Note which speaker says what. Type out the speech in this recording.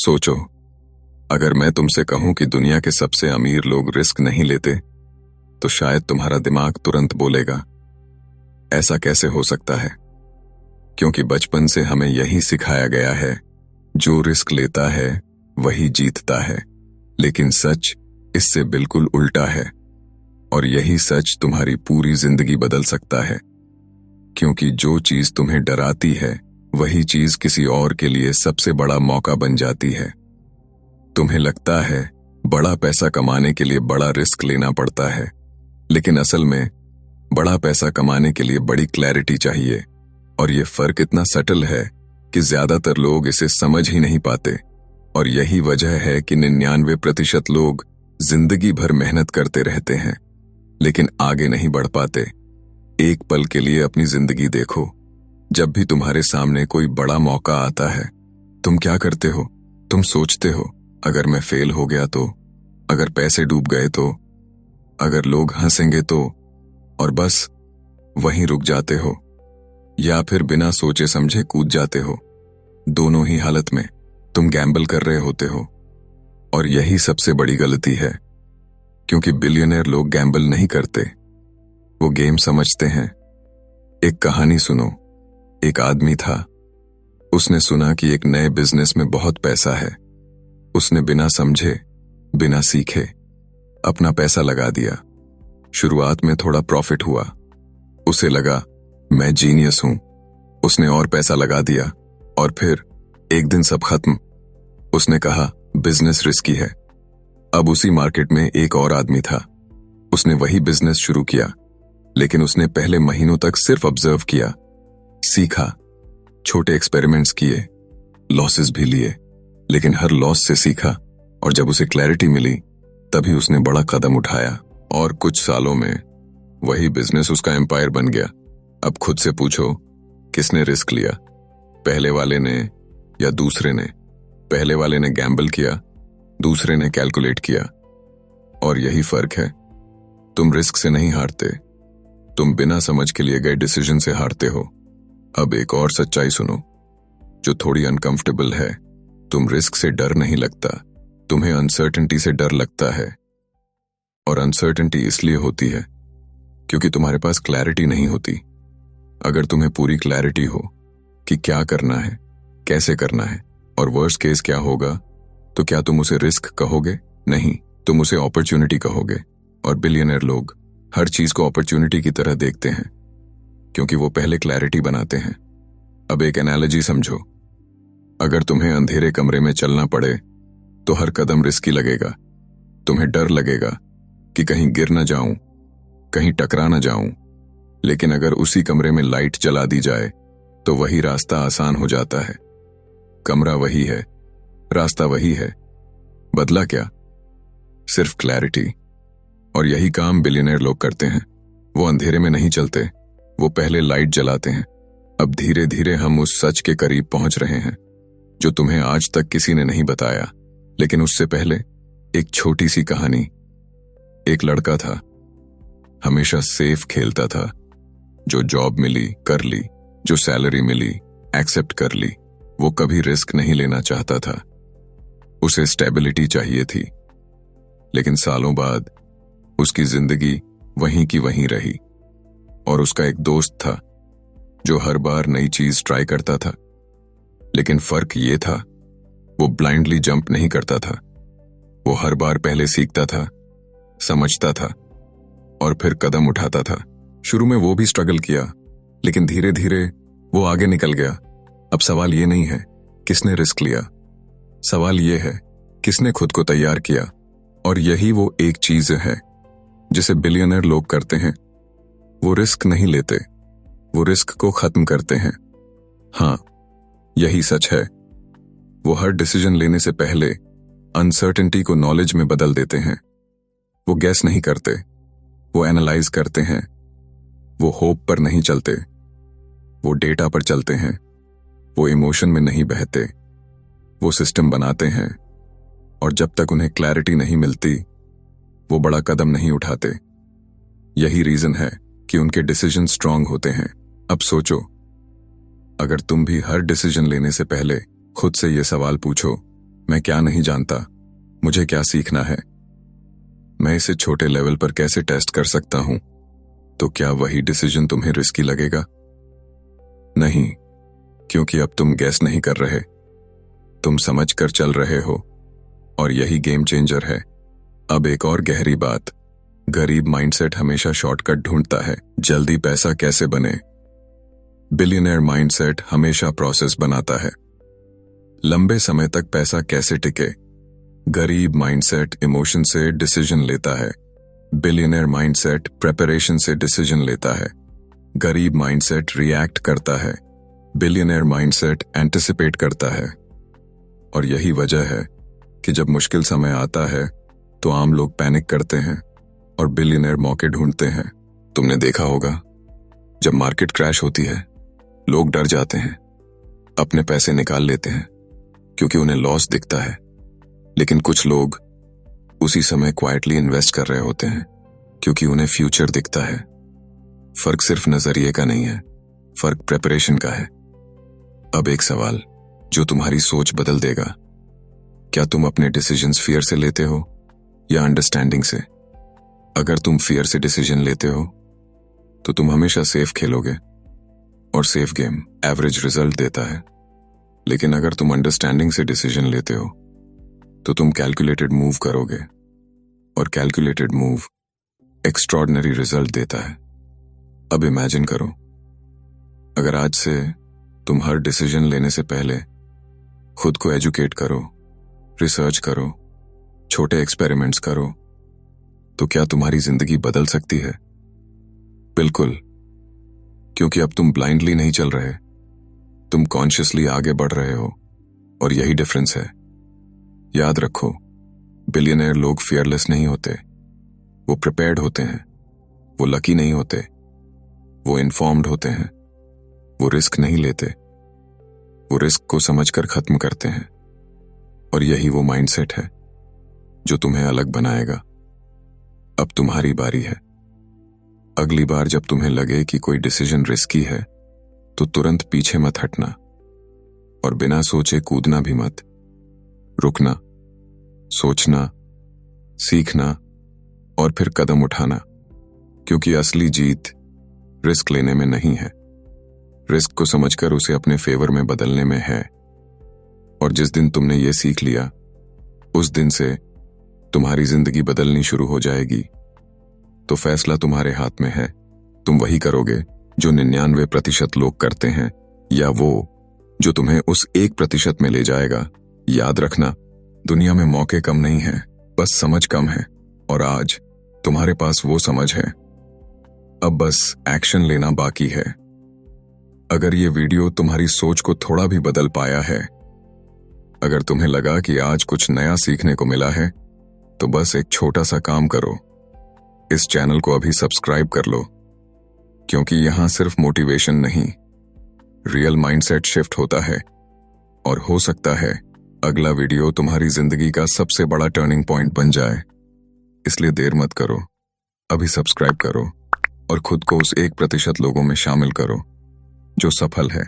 Speaker 1: सोचो, अगर मैं तुमसे कहूं कि दुनिया के सबसे अमीर लोग रिस्क नहीं लेते, तो शायद तुम्हारा दिमाग तुरंत बोलेगा, ऐसा कैसे हो सकता है? क्योंकि बचपन से हमें यही सिखाया गया है, जो रिस्क लेता है वही जीतता है। लेकिन सच इससे बिल्कुल उल्टा है, और यही सच तुम्हारी पूरी जिंदगी बदल सकता है। क्योंकि जो चीज तुम्हें डराती है, वही चीज किसी और के लिए सबसे बड़ा मौका बन जाती है। तुम्हें लगता है बड़ा पैसा कमाने के लिए बड़ा रिस्क लेना पड़ता है, लेकिन असल में बड़ा पैसा कमाने के लिए बड़ी क्लैरिटी चाहिए। और ये फर्क इतना सटल है कि ज्यादातर लोग इसे समझ ही नहीं पाते। और यही वजह है कि 99% लोग जिंदगी भर मेहनत करते रहते हैं, लेकिन आगे नहीं बढ़ पाते। एक पल के लिए अपनी जिंदगी देखो, जब भी तुम्हारे सामने कोई बड़ा मौका आता है, तुम क्या करते हो? तुम सोचते हो, अगर मैं फेल हो गया तो, अगर पैसे डूब गए तो, अगर लोग हंसेंगे तो, और बस वहीं रुक जाते हो। या फिर बिना सोचे समझे कूद जाते हो। दोनों ही हालत में तुम गैम्बल कर रहे होते हो। और यही सबसे बड़ी गलती है, क्योंकि बिलियनर लोग गैम्बल नहीं करते, वो गेम समझते हैं। एक कहानी सुनो। एक आदमी था, उसने सुना कि एक नए बिजनेस में बहुत पैसा है। उसने बिना समझे, बिना सीखे अपना पैसा लगा दिया। शुरुआत में थोड़ा प्रॉफिट हुआ, उसे लगा मैं जीनियस हूं। उसने और पैसा लगा दिया, और फिर एक दिन सब खत्म। उसने कहा बिजनेस रिस्की है। अब उसी मार्केट में एक और आदमी था, उसने वही बिजनेस शुरू किया, लेकिन उसने पहले महीनों तक सिर्फ ऑब्जर्व किया, सीखा, छोटे एक्सपेरिमेंट्स किए, लॉसेस भी लिए, लेकिन हर लॉस से सीखा। और जब उसे क्लैरिटी मिली, तभी उसने बड़ा कदम उठाया, और कुछ सालों में वही बिजनेस उसका एम्पायर बन गया। अब खुद से पूछो, किसने रिस्क लिया, पहले वाले ने या दूसरे ने? पहले वाले ने गैम्बल किया, दूसरे ने कैलकुलेट किया। और यही फर्क है, तुम रिस्क से नहीं हारते, तुम बिना समझ के लिए गए डिसीजन से हारते हो। अब एक और सच्चाई सुनो, जो थोड़ी अनकंफर्टेबल है। तुम रिस्क से डर नहीं लगता, तुम्हें अनसर्टेनिटी से डर लगता है। और अनसर्टेनिटी इसलिए होती है क्योंकि तुम्हारे पास क्लैरिटी नहीं होती। अगर तुम्हें पूरी क्लैरिटी हो कि क्या करना है, कैसे करना है, और वर्स्ट केस क्या होगा, तो क्या तुम उसे रिस्क कहोगे? नहीं, तुम उसे अपॉर्चुनिटी कहोगे। और बिलियनर लोग हर चीज को अपॉर्चुनिटी की तरह देखते हैं, क्योंकि वो पहले क्लैरिटी बनाते हैं। अब एक एनालॉजी समझो, अगर तुम्हें अंधेरे कमरे में चलना पड़े तो हर कदम रिस्की लगेगा। तुम्हें डर लगेगा कि कहीं गिर ना जाऊं, कहीं टकरा ना जाऊं। लेकिन अगर उसी कमरे में लाइट जला दी जाए तो वही रास्ता आसान हो जाता है। कमरा वही है, रास्ता वही है, बदला क्या? सिर्फ क्लैरिटी। और यही काम बिलियनर लोग करते हैं। वो अंधेरे में नहीं चलते, वो पहले लाइट जलाते हैं। अब धीरे धीरे हम उस सच के करीब पहुंच रहे हैं जो तुम्हें आज तक किसी ने नहीं बताया। लेकिन उससे पहले एक छोटी सी कहानी। एक लड़का था, हमेशा सेफ खेलता था। जो जॉब मिली कर ली, जो सैलरी मिली एक्सेप्ट कर ली। वो कभी रिस्क नहीं लेना चाहता था, उसे स्टेबिलिटी चाहिए थी। लेकिन सालों बाद उसकी जिंदगी वहीं की वहीं रही। और उसका एक दोस्त था जो हर बार नई चीज ट्राई करता था। लेकिन फर्क ये था, वो ब्लाइंडली जंप नहीं करता था। वो हर बार पहले सीखता था, समझता था, और फिर कदम उठाता था। शुरू में वो भी स्ट्रगल किया, लेकिन धीरे धीरे वो आगे निकल गया। अब सवाल ये नहीं है किसने रिस्क लिया, सवाल ये है किसने खुद को तैयार किया। और यही वो एक चीज है जिसे बिलियनर लोग करते हैं। वो रिस्क नहीं लेते, वो रिस्क को खत्म करते हैं। हाँ, यही सच है। वो हर डिसीजन लेने से पहले अनसर्टेनिटी को नॉलेज में बदल देते हैं। वो गैस नहीं करते, वो एनालाइज करते हैं। वो होप पर नहीं चलते, वो डेटा पर चलते हैं। वो इमोशन में नहीं बहते, वो सिस्टम बनाते हैं। और जब तक उन्हें क्लैरिटी नहीं मिलती, वो बड़ा कदम नहीं उठाते। यही रीजन है कि उनके डिसीजन स्ट्रांग होते हैं। अब सोचो, अगर तुम भी हर डिसीजन लेने से पहले खुद से ये सवाल पूछो, मैं क्या नहीं जानता, मुझे क्या सीखना है, मैं इसे छोटे लेवल पर कैसे टेस्ट कर सकता हूं, तो क्या वही डिसीजन तुम्हें रिस्की लगेगा? नहीं, क्योंकि अब तुम गैस नहीं कर रहे, तुम समझ कर चल रहे हो, और यही गेम चेंजर है। अब एक और गहरी बात, गरीब माइंडसेट हमेशा शॉर्टकट ढूंढता है। जल्दी पैसा कैसे बने? बिलियनर माइंडसेट हमेशा प्रोसेस बनाता है। लंबे समय तक पैसा कैसे टिके? गरीब माइंडसेट इमोशन से डिसीजन लेता है। बिलियनर माइंडसेट प्रेपरेशन से डिसीजन लेता है। गरीब माइंडसेट रिएक्ट करता है, बिलियनर माइंडसेट एंटिसिपेट करता है। और यही वजह है कि जब मुश्किल समय आता है तो आम लोग पैनिक करते हैं और बिलियनर मौके ढूंढते हैं। तुमने देखा होगा, जब मार्केट क्रैश होती है लोग डर जाते हैं, अपने पैसे निकाल लेते हैं क्योंकि उन्हें लॉस दिखता है। लेकिन कुछ लोग उसी समय क्वाइटली इन्वेस्ट कर रहे होते हैं क्योंकि उन्हें फ्यूचर दिखता है। फर्क सिर्फ नजरिए का नहीं है, फर्क प्रेपरेशन का है। अब एक सवाल जो तुम्हारी सोच बदल देगा, क्या तुम अपने डिसीजंस फियर से लेते हो या अंडरस्टैंडिंग से? अगर तुम फियर से डिसीजन लेते हो तो तुम हमेशा सेफ खेलोगे, और सेफ गेम एवरेज रिजल्ट देता है। लेकिन अगर तुम अंडरस्टैंडिंग से डिसीजन लेते हो तो तुम कैलकुलेटेड मूव करोगे, और कैलकुलेटेड मूव एक्स्ट्रॉर्डिनरी रिजल्ट देता है। अब इमेजिन करो, अगर आज से तुम हर डिसीजन लेने से पहले खुद को एजुकेट करो, रिसर्च करो, छोटे एक्सपेरिमेंट्स करो, तो क्या तुम्हारी जिंदगी बदल सकती है? बिल्कुल, क्योंकि अब तुम ब्लाइंडली नहीं चल रहे, तुम कॉन्शियसली आगे बढ़ रहे हो, और यही डिफरेंस है। याद रखो, बिलियनर लोग फियरलेस नहीं होते, वो प्रिपेयर्ड होते हैं, वो लकी नहीं होते, वो इन्फॉर्म्ड होते हैं, वो रिस्क नहीं लेते, वो रिस्क को समझकर खत्म करते हैं। और यही वो माइंडसेट है जो तुम्हें अलग बनाएगा। अब तुम्हारी बारी है। अगली बार जब तुम्हें लगे कि कोई डिसीजन रिस्की है तो तुरंत पीछे मत हटना, और बिना सोचे कूदना भी मत। रुकना, सोचना, सीखना, और फिर कदम उठाना, क्योंकि असली जीत रिस्क लेने में नहीं है, रिस्क को समझकर उसे अपने फेवर में बदलने में है। और जिस दिन तुमने ये सीख लिया, उस दिन से तुम्हारी जिंदगी बदलनी शुरू हो जाएगी। तो फैसला तुम्हारे हाथ में है। तुम वही करोगे जो 99% लोग करते हैं, या वो जो तुम्हें उस 1% में ले जाएगा। याद रखना, दुनिया में मौके कम नहीं हैं, बस समझ कम है, और आज तुम्हारे पास वो समझ है। अब बस एक्शन लेना बाकी है। अगर ये वीडियो तुम्हारी सोच को थोड़ा भी बदल पाया है, अगर तुम्हें लगा कि आज कुछ नया सीखने को मिला है, तो बस एक छोटा सा काम करो, इस चैनल को अभी सब्सक्राइब कर लो, क्योंकि यहां सिर्फ मोटिवेशन नहीं, रियल माइंडसेट शिफ्ट होता है। और हो सकता है अगला वीडियो तुम्हारी जिंदगी का सबसे बड़ा टर्निंग पॉइंट बन जाए। इसलिए देर मत करो, अभी सब्सक्राइब करो और खुद को उस 1% लोगों में शामिल करो जो सफल है।